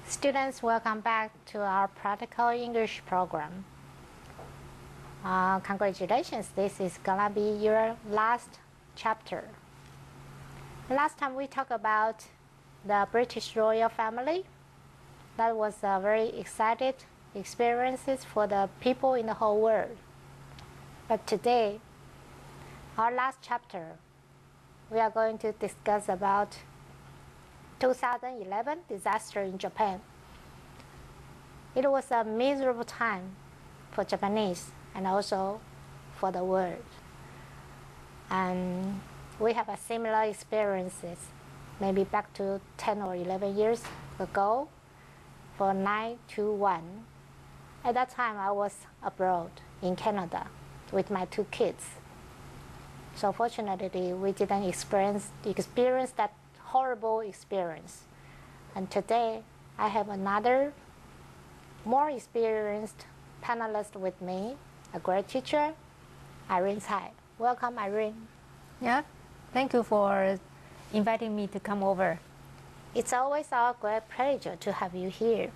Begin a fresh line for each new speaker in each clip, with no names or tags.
Students, welcome back to our practical English program. Congratulations, this is gonna be your last chapter. Last time we talked about the British royal family. That was a very exciting experiences for the people in the whole world. But today, our last chapter, we are going to discuss about 2011 disaster in Japan. It was a miserable time for Japanese and also for the world. And we have a similar experiences, maybe back to 10 or 11 years ago for 9/21. At that time, I was abroad in Canada with my 2 kids. So fortunately, we didn't experience that horrible experience. And today, I have another more experienced panelist with me, a great teacher, Irene Tsai. Welcome, Irene.
Yeah, thank you for inviting me to come over.
It's always our great pleasure to have you here.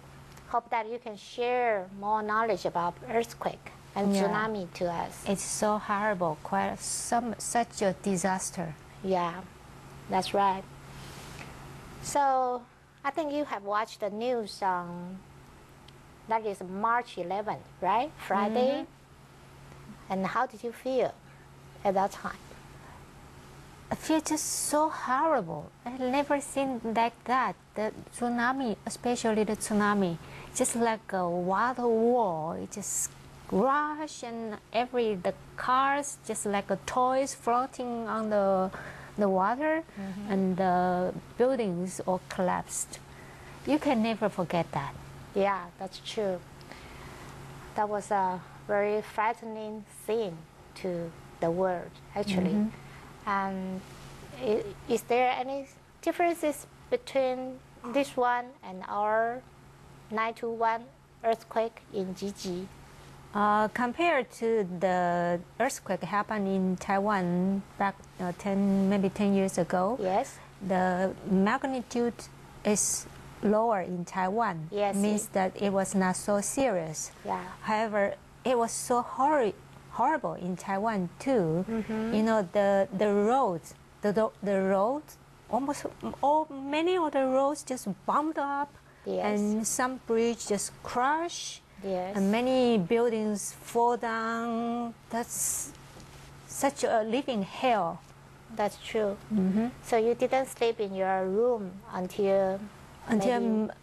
Hope that you can share more knowledge about earthquake and tsunami to us.
It's so horrible, such a disaster.
Yeah, that's right. So I think you have watched the news on, that is March 11th, right? Friday. And how did you feel at that time?
I feel just so horrible. I've never seen like that. The tsunami, especially the tsunami, just like a water wall. It just rush and the cars just like toys floating on the water, and the buildings all collapsed. You can never forget that.
Yeah, that's true. That was a very frightening scene to the world, actually. And is there any differences between this one and our 9/21 earthquake in Jiji?
Compared to the earthquake happened in Taiwan back maybe 10 years ago,
yes,
the magnitude is lower in Taiwan.
Yes,
means that it was not so serious.
Yeah.
However, it was so horrible in Taiwan too. You know, the roads, almost many of the roads just bumped up, and some bridge just crushed.
Yes.
And many buildings fall down. That's such a living hell.
That's true. So you didn't sleep in your room until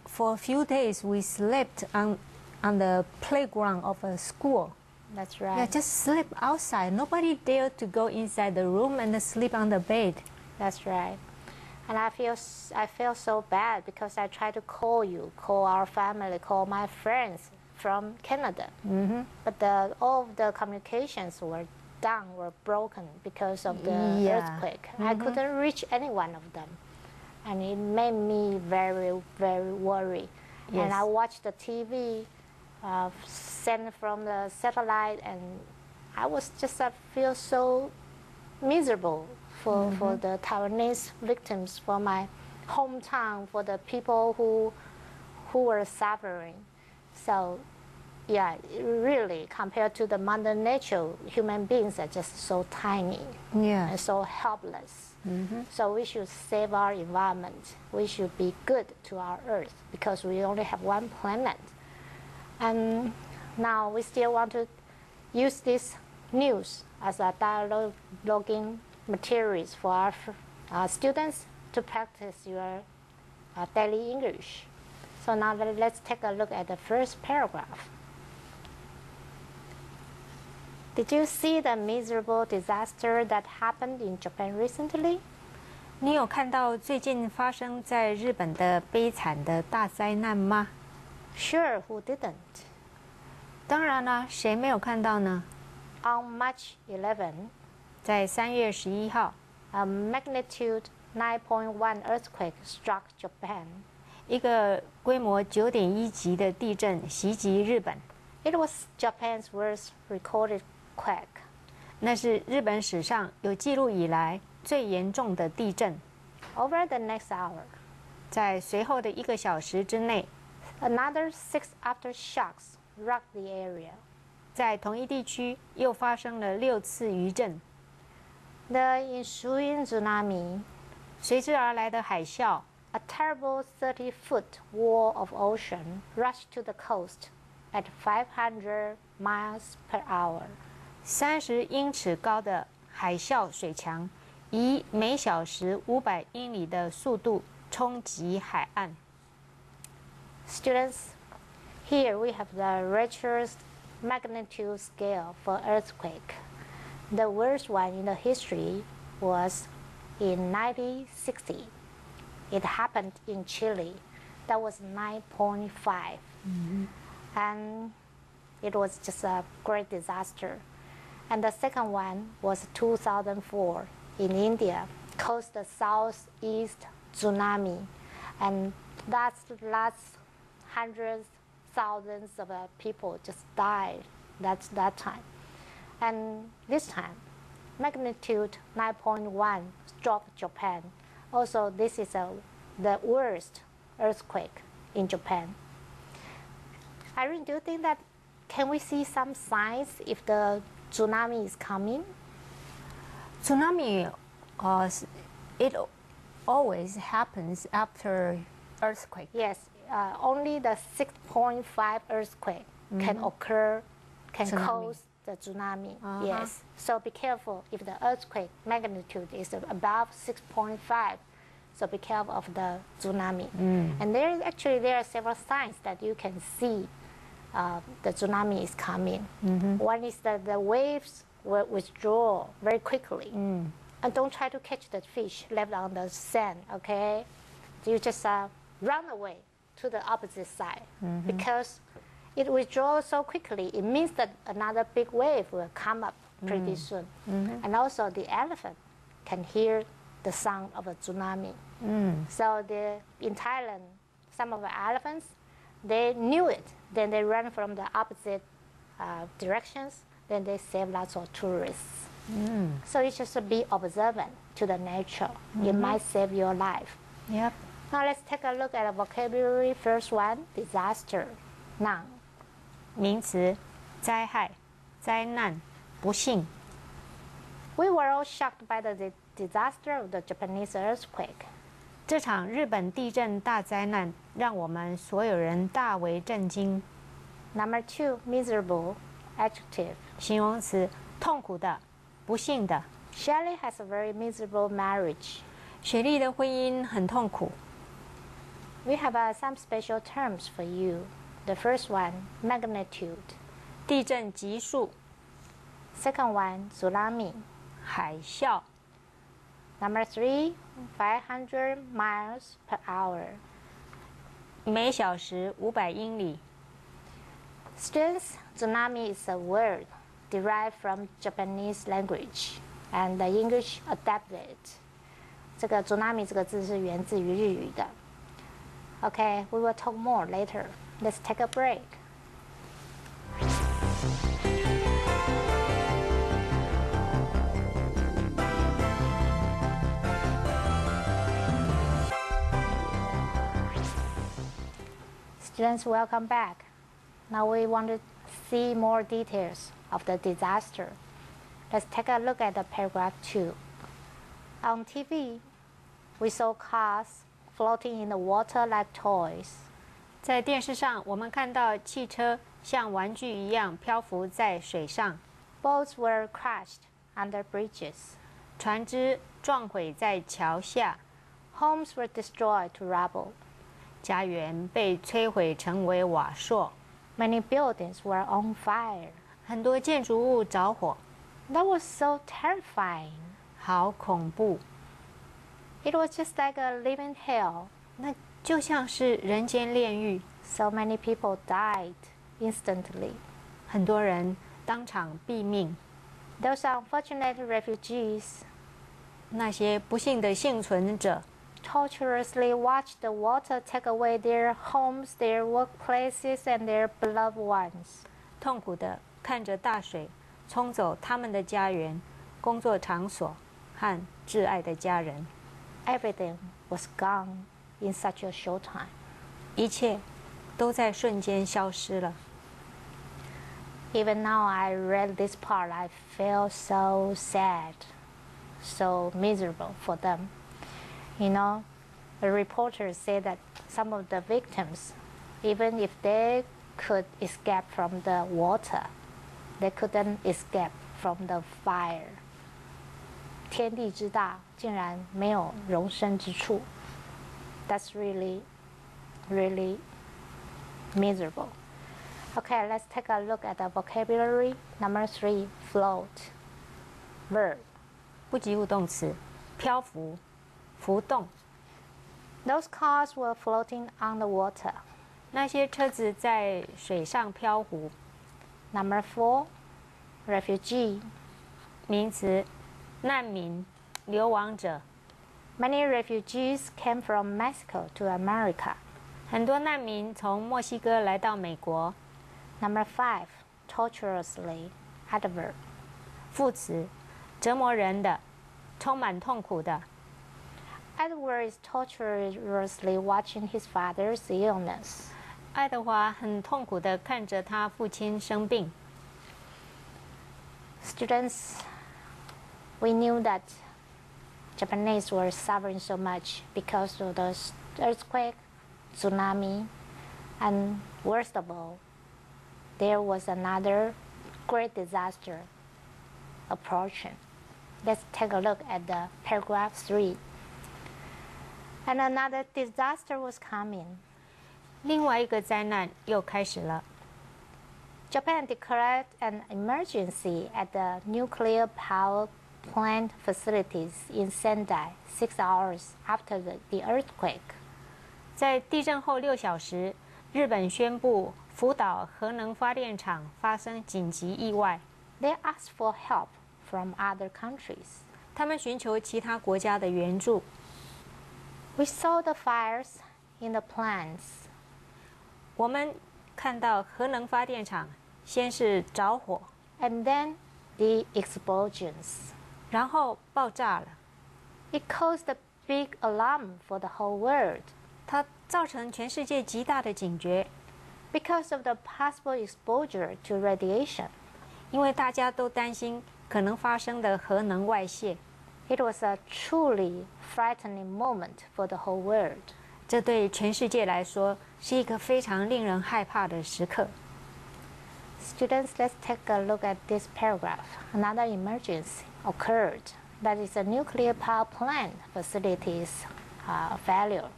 for a few days we slept on the playground of a school.
That's right.
Yeah, just sleep outside. Nobody dared to go inside the room and sleep on the bed.
That's right. And I feel so bad because I tried to call you, call our family, call my friends from Canada. But all of the communications were broken because of the earthquake. I couldn't reach any one of them. And it made me very, very worried.
Yes.
And I watched the TV sent from the satellite, and I was just feel so miserable for the Taiwanese victims, for my hometown, for the people who were suffering. So, yeah, really, compared to the mother nature, human beings are just so tiny and so helpless. So we should save our environment. We should be good to our Earth because we only have one planet. And now we still want to use this news as a dialoguing materials for our students to practice your daily English. So now let's take a look at the first paragraph. Did you see the miserable disaster that happened in Japan recently?
你有看到最近发生在日本的悲惨的大灾难吗？
Sure, who didn't?
当然啦，谁没有看到呢？
On March 11,
在3月11号，
a magnitude 9.1 earthquake struck Japan.
一个规模9.1级的地震袭击日本。
It was Japan's worst recorded quake.
那是日本史上有记录以来最严重的地震。
Over the next hour,
在随后的1个小时之内，
another 6 aftershocks rocked the area.
在同一地区又发生了6次余震。
The ensuing tsunami,
随之而来的海啸，
a terrible 30-foot wall of ocean, rushed to the coast at 500 miles per hour.
30英尺高的海啸水墙，以每小时500英里的速度冲击海岸。
Students, here we have the Richter's magnitude scale for earthquake. The worst one in the history was in 1960. It happened in Chile. That was 9.5. And it was just a great disaster. And the second one was 2004 in India, caused the southeast tsunami. And that's hundreds, thousands of people just died that time. And this time, magnitude 9.1 struck Japan. Also, this is the worst earthquake in Japan. Irene, do you think that can we see some signs if the tsunami is coming?
Tsunami, it always happens after earthquake.
Yes, only the 6.5 earthquake can occur, can cause the tsunami. Yes, so be careful if the earthquake magnitude is above 6.5. So be careful of the tsunami. And there are several signs that you can see the tsunami is coming. One is that the waves will withdraw very quickly. And don't try to catch the fish left on the sand, okay? You just run away to the opposite side. Because it withdraws so quickly, it means that another big wave will come up pretty soon. And also the elephant can hear the sound of a tsunami. So in Thailand, some of the elephants, they knew it. Then they run from the opposite directions. Then they save lots of tourists. So you just be observant to the nature. It might save your life.
Yep.
Now let's take a look at the vocabulary. First one, disaster, noun.
名词：灾害、灾难、不幸。
We were all shocked by the disaster of the Japanese earthquake.
这场日本地震大灾难让我们所有人大为震惊。
Number 2, miserable, adjective.
形容词：痛苦的、不幸的。
Shelley has a very miserable marriage.
雪莉的婚姻很痛苦。
We have some special terms for you. The first one, magnitude.
地震级数。
Second one, tsunami.
海啸。
Number 3, 500 miles per hour.
每小时500英里。
Students, tsunami is a word derived from Japanese language, and the English adapted it. 这个 tsunami 这个字是源自于日语的。Okay, we will talk more later. Let's take a break. Students, welcome back. Now we want to see more details of the disaster. Let's take a look at the paragraph 2. On TV, we saw cars floating in the water like toys.
在电视上，我们看到汽车像玩具一样漂浮在水上，
Boats were crushed under bridges.
船只撞毁在桥下，
Homes were destroyed to rubble.
家园被摧毁成为瓦砾，
Many buildings were on fire.
很多建筑物着火，
That was so terrifying.
好恐怖！
It was just like a living hell.
那就像是人间炼狱，
So many people died instantly.
很多人当场毙命。
Those unfortunate refugees
那些不幸的幸存者
torturously watch the water take away their homes, their workplaces, and their beloved ones.
痛苦地看着大水冲走他们的家园、工作场所和挚爱的家人。
Everything was gone in such a short time.
一切都在瞬间消失了。
Even now, I read this part, I feel so sad, so miserable for them. You know, the reporters say that some of the victims, even if they could escape from the water, they couldn't escape from the fire. 天地之大，竟然没有容身之处。That's really, really miserable. Okay, let's take a look at the vocabulary. Number 3, float. Verb.
不及物动词，漂浮、浮动。
Those cars were floating on the water.
那些车子在水上漂浮。
Number 4, refugee.
名词，难民、流亡者。
Many refugees came from Mexico to America.
很多难民从墨西哥来到美国。
Number 5, torturously. Adverb.
副词，折磨人的，充满痛苦的。
Edward is torturously watching his father's illness.
爱德华很痛苦地看着他父亲生病。
Students, we knew that Japanese were suffering so much because of the earthquake, tsunami, and worst of all, there was another great disaster approaching. Let's take a look at the paragraph 3. And another disaster was coming.
另外一个灾难又开始了。
Japan declared an emergency at the nuclear power plant facilities in Sendai 6 hours after the earthquake.
在地震后6小时，日本宣布福岛核能发电厂发生紧急意外。
They asked for help from other countries.
他们寻求其他国家的援助。
We saw the fires in the plants.
我们看到核能发电厂先是着火，
And then the explosions.
然后爆炸了。
It caused a big alarm for the whole world.
它造成全世界极大的警觉，
Because of the possible exposure to radiation.
因为大家都担心可能发生的核能外泄。
It was a truly frightening moment for the whole world.
这对全世界来说是一个非常令人害怕的时刻。
Students, let's take a look at this paragraph. Another emergency occurred. That is a nuclear power plant facilities failure.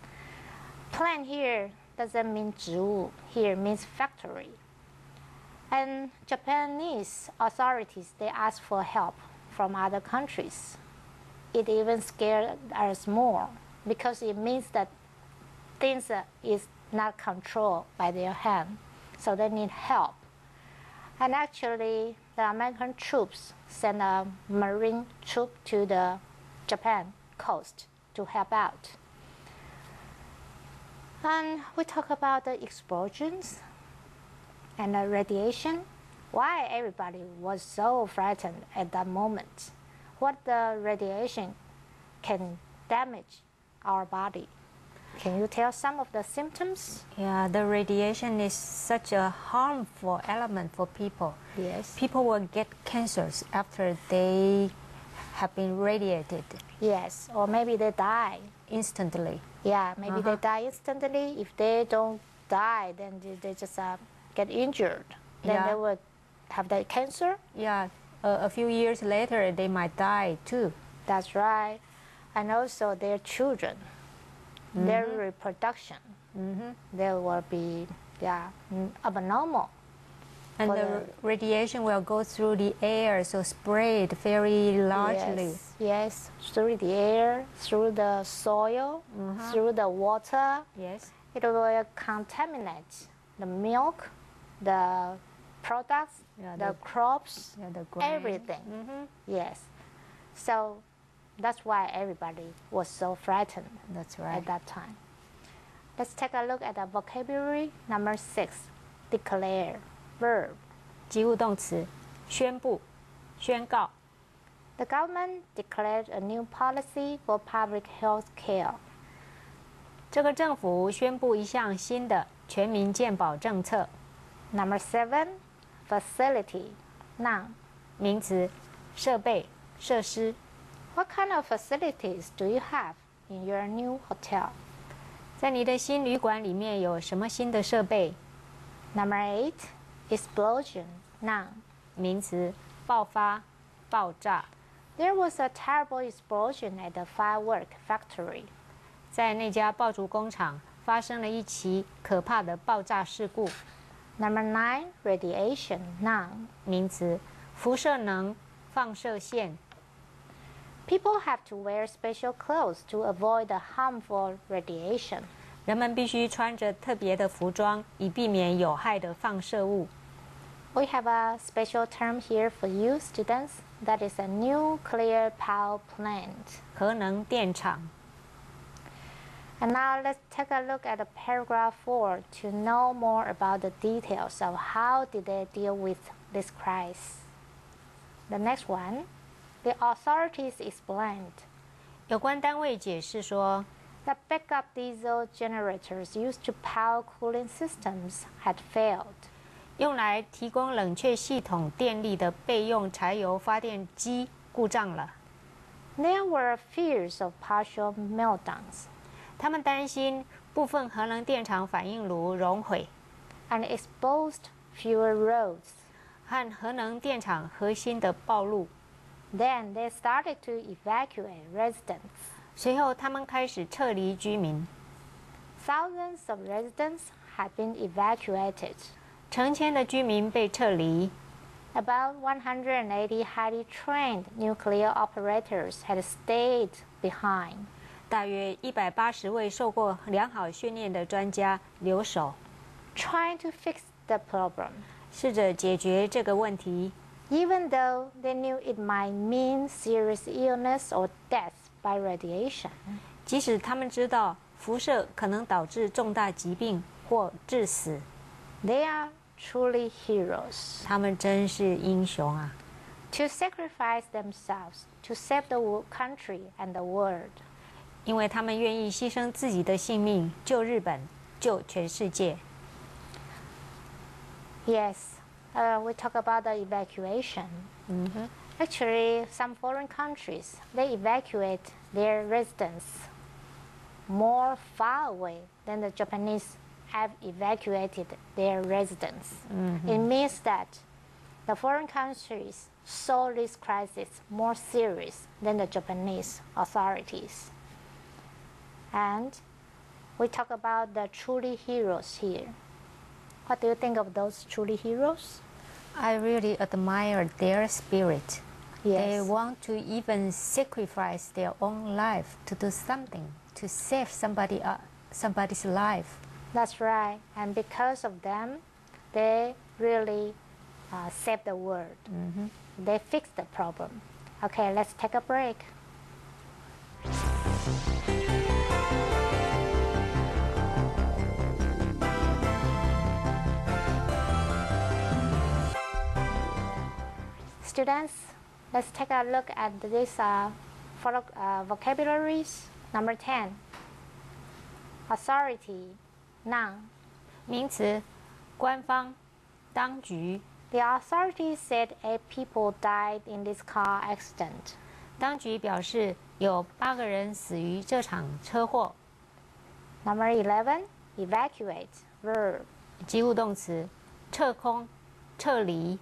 Plant here doesn't mean 植物, here means factory. And Japanese authorities, they asked for help from other countries. It even scared us more because it means that things is not controlled by their hand, so they need help. And actually, the American troops sent a Marine troop to the Japan coast to help out. And we talk about the explosions and the radiation. Why everybody was so frightened at that moment? What the radiation can damage our body? Can you tell some of the symptoms?
Yeah, the radiation is such a harmful element for people.
Yes.
People will get cancers after they have been radiated
Yes, or maybe they die.
instantly.
Yeah, maybe they die instantly. If they don't die, then they just get injured. Then
Yeah.
they would have that cancer.
Yeah, a few years later they might die too.
That's right. And also their children, their reproduction, they will be abnormal.
And
For
the
the-
radiation will go through the air, so spread very largely.
Yes, through the air, through the soil, through the water.
Yes.
It will contaminate the milk, the products,
Yeah,
the crops,
yeah, the grain.
everything.
Mm-hmm.
Yes. So that's why everybody was so frightened
That's right.
at that time. Let's take a look at the vocabulary. Number 6, declare, verb.
及物动词，宣布、宣告。
The government declared a new policy for public health care.
这个政府宣布一项新的全民健保政策。
Number 7, facility, noun.
名词，设备、设施。
What kind of facilities do you have in your new hotel?
在你的新旅馆里面有什么新的设备？
Number 8, explosion, noun.
名词，爆发、爆炸。
There was a terrible explosion at the firework factory.
在那家爆竹工厂发生了一起可怕的爆炸事故。
Number 9, radiation, noun.
名词，辐射能、放射线。
People have to wear special clothes to avoid the harmful radiation.
人们必须穿着特别的服装，以避免有害的放射物。
We have a special term here for you students. That is a nuclear power plant.
核能电厂。
And now let's take a look at paragraph 4 to know more about the details of how did they deal with this crisis. The next one, the authorities explained.
有关单位解释说，
The backup diesel generators used to power cooling systems had failed.
用来提供冷却系统电力的备用柴油发电机故障了。
There were fears of partial meltdowns
他们担心部分核能电厂反应炉熔毁，
and exposed fuel roads.
和核能电厂核心的暴露。
Then they started to evacuate residents.
随后，他们开始撤离居民，
Thousands of residents had been evacuated.
成千的居民被撤离。
About 180 highly trained nuclear operators had stayed behind.
大约180位受过良好训练的专家留守，
Trying to fix the problem,
试着解决这个问题。
even though they knew it might mean serious illness or death by radiation.
即使他们知道辐射可能导致重大疾病或致死，
They are truly heroes.
他们真是英雄啊！
To sacrifice themselves to save the country and the world.
因为他们愿意牺牲自己的性命，救日本，救全世界。
Yes, we talk about the evacuation. Actually, some foreign countries, they evacuate their residents more far away than the Japanese have evacuated their residents. It means that the foreign countries saw this crisis more serious than the Japanese authorities. And we talk about the truly heroes here. What do you think of those truly heroes?
I really admire their spirit. They
Yes.
want to even sacrifice their own life to do something to save somebody's life.
That's right. And because of them, they really saved the world. They fixed the problem. Okay, let's take a break. Students, let's take a look at these vocabularies. Number 10, authority, noun.
名词，官方、当局。
The authorities said 8 people died in this car accident.
当局表示有8个人死于这场车祸。
Number 11, evacuate, verb.
及物动词，撤空、撤离。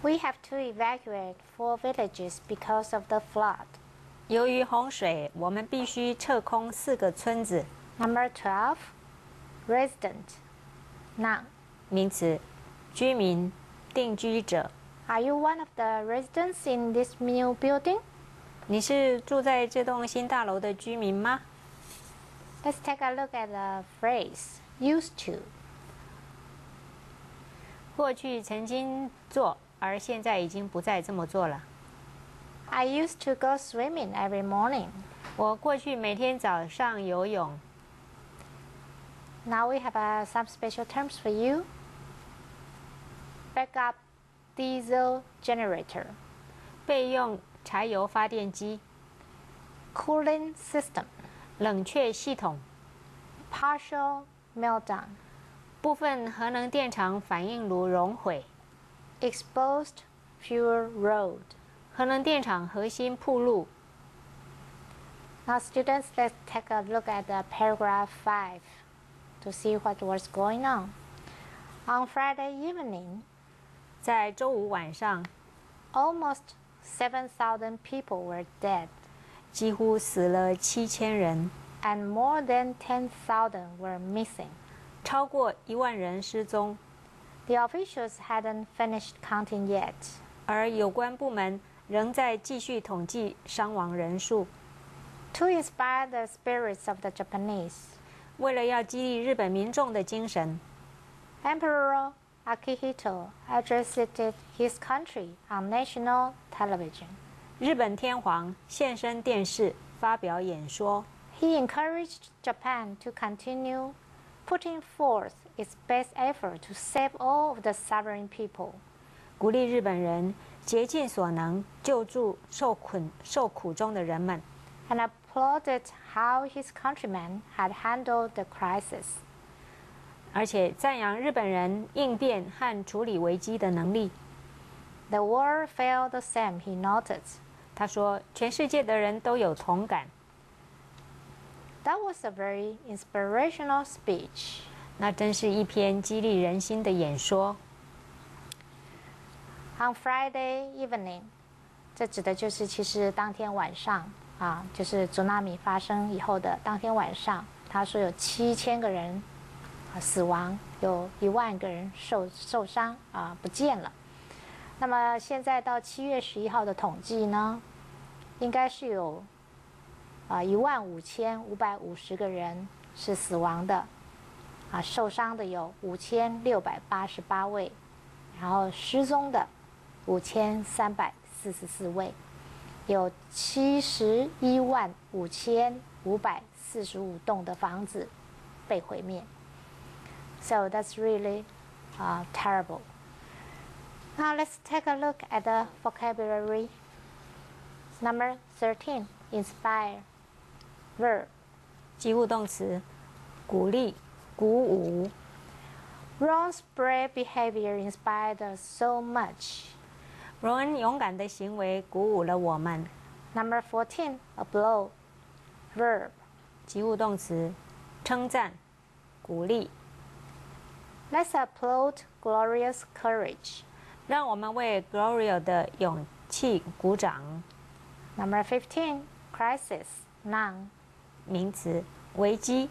We have to evacuate 4 villages because of the flood.
由于洪水，我们必须撤空4个村子。
Number 12, resident, noun.
名词，居民、定居者。
Are you one of the residents in this new building?
你是住在这栋新大楼的居民吗？
Let's take a look at the phrase, used to.
过去曾经做，而现在已經不再這麼做了。
I used to go swimming every morning.
我過去每天早上游泳。
Now we have some special terms for you. Backup diesel generator.
備用柴油發電機。
Cooling system.
冷卻系統。
Partial meltdown.
部分核能電廠反應爐熔毀。
Exposed fuel road.
核能電廠核心暴露。
Now students, let's take a look at paragraph 5 to see what was going on. On Friday evening,
在周五晚上
almost 7,000 people were dead.
幾乎死了7000人。
And more than 10,000 were missing.
超過1萬人失蹤。
The officials hadn't finished counting yet.
而有關部門仍在繼續統計傷亡人數。
To inspire the spirits of the Japanese,
為了要激勵日本民眾的精神
Emperor Akihito addressed his country on national television.
日本天皇現身電視發表演說。
He encouraged Japan to continue putting forth its best effort to save all of the suffering people.
鼓勵日本人竭盡所能救助受苦中的人們。
And applauded how his countrymen had handled the crisis.
而且讚揚日本人應變和處理危機的能力。
The world felt the same, he noted.
他說，全世界的人都有同感。
That was a very inspirational speech.
那真是一篇激勵人心的演說。
On Friday evening, 这指的就是其实当天晚上啊，就是祖纳米发生以后的当天晚上，他说有7000个人死亡，有1万个人受伤啊，不见了。那么现在到7月11号的统计呢，应该是有15550个人是死亡的，啊，受伤的有5688位，然后失踪的5344位，有715545栋的房子被毁灭。So that's really terrible. Now let's take a look at the vocabulary. Number 13, inspire. Verb.
及物動詞，鼓勵、鼓舞。
Ron's brave behavior inspired us so much.
榮恩勇敢的行為鼓舞了我們。
Number 14, applaud. Verb.
及物動詞，稱讚、鼓勵。
Let's applaud Gloria's courage.
讓我們為 Gloria 的勇氣鼓掌。
Number 15, crisis. Noun.
名詞，危機、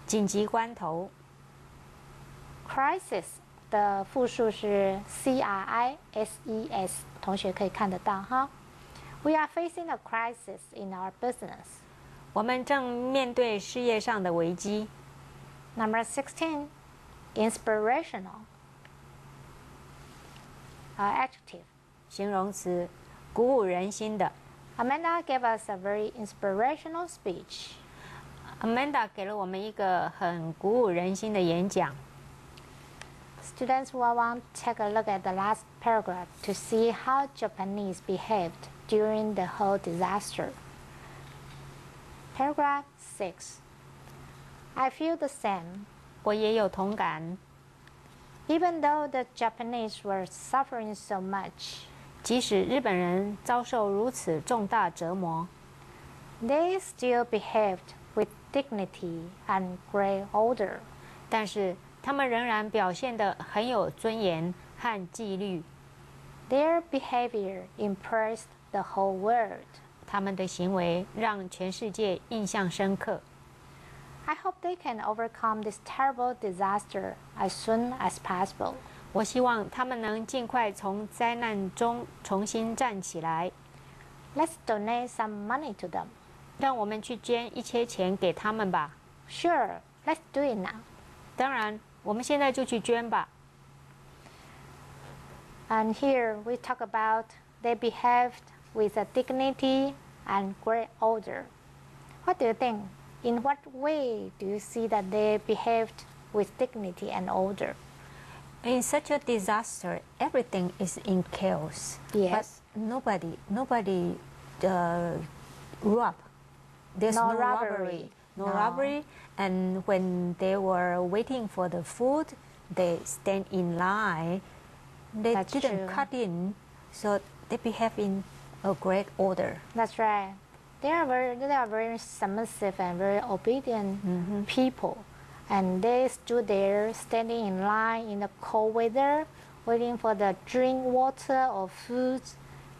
緊急關頭。
Crisis 的复数是 CRISES， 同学可以看得到哈。We are facing a crisis in our business.
我們正面對事業上的危機。
Number 16, inspirational. Adjective.
形容詞，鼓舞人心的。
Amanda gave us a very inspirational speech.
Amanda 給了我們一個很鼓舞人心的演講。
Students will want to take a look at the last paragraph to see how Japanese behaved during the whole disaster. Paragraph 6. I feel the same.
我也有同感。
Even though the Japanese were suffering so much,
即使日本人遭受如此重大折磨，
they still behaved with dignity and great order.
但是他们仍然表现得很有尊严和纪律。
Their behavior impressed the whole world.
他们的行为让全世界印象深刻。
I hope they can overcome this terrible disaster as soon as possible.
我希望他们能尽快从灾难中重新站起来。
Let's donate some money to them.
让我们去捐一些钱给他们吧。
Sure, let's do it now.
当然，我们现在就去捐吧。
And here we talk about they behaved with a dignity and great order. What do you think? In what way do you see that they behaved with dignity and order?
In such a disaster, everything is in chaos.
Yes.
But nobody rob. There's
No
no
robbery.
No
No.
robbery. And when they were waiting for the food, they stand in line. They
That's
didn't
true.
cut in, so they behave in a great order.
That's right. They are very submissive and very obedient people. And they stood there standing in line in the cold weather, waiting for the drink water or food.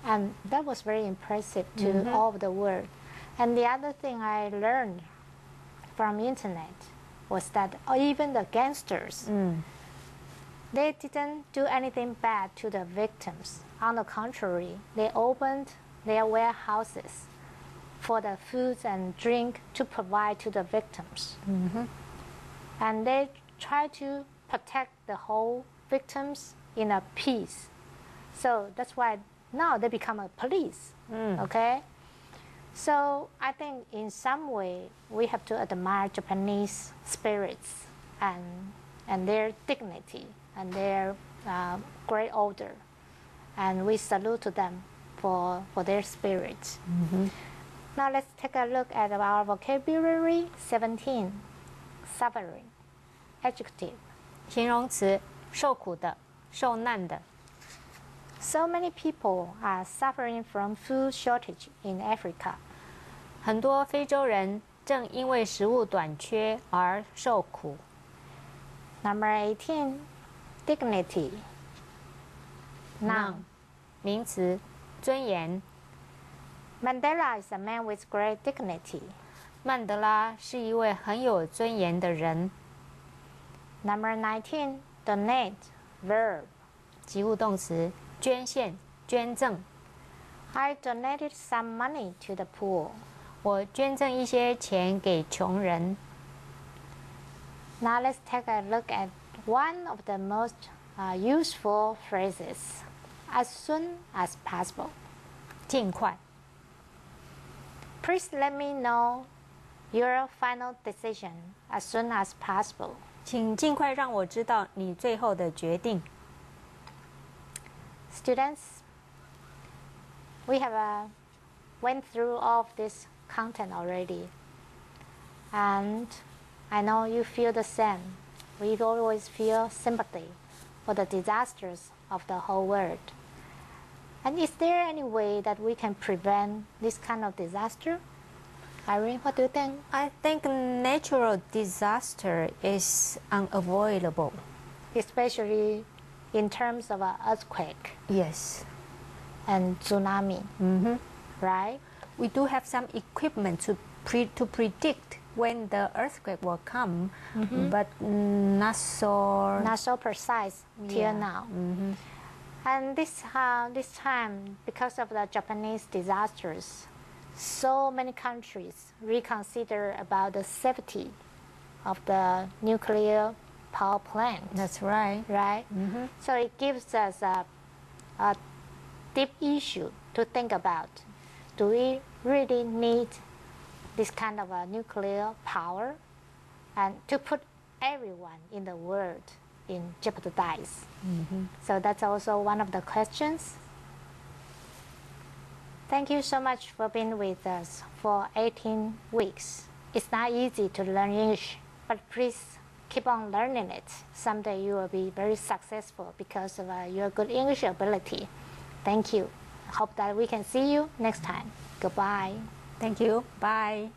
And that was very impressive to all of the world. And the other thing I learned from internet was that even the gangsters, they didn't do anything bad to the victims. On the contrary, they opened their warehouses for the food and drink to provide to the victims. And they try to protect the whole victims in a peace. So that's why now they become a police, okay? So I think in some way we have to admire Japanese spirits and their dignity and their great order. And we salute to them for their spirit. Now let's take a look at our vocabulary. 17, suffering. Adjective.
形容词，受苦的，受难的。
So many people are suffering from food shortage in Africa.
很多非洲人正因为食物短缺而受苦。
Number 18, dignity. Noun.
名词，尊严。
Mandela is a man with great dignity.
曼德拉是一位很有尊严的人。
Number 19, donate. Verb.
及物动词，捐献、捐赠。
I donated some money to the poor.
我捐赠一些钱给穷人。
Now let's take a look at one of the most useful phrases. As soon as possible.
尽快。
Please let me know your final decision as soon as possible.
请尽快让我知道你最后的决定。
Students, we have went through all of this content already. And I know you feel the same. We always feel sympathy for the disasters of the whole world. And is there any way that we can prevent this kind of disaster? Irene, what do you think?
I think natural disaster is unavoidable.
Especially in terms of an earthquake
Yes.
and tsunami, right?
We do have some equipment to predict when the earthquake will come, but not so
precise till now. And this time, because of the Japanese disasters, so many countries reconsider about the safety of the nuclear power plant.
That's right.
Right? So it gives us a deep issue to think about. Do we really need this kind of a nuclear power and to put everyone in the world in jeopardize? So that's also one of the questions. Thank you so much for being with us for 18 weeks. It's not easy to learn English, but please keep on learning it. Someday you will be very successful because of your good English ability. Thank you. Hope that we can see you next time. Goodbye.
Thank you. Bye.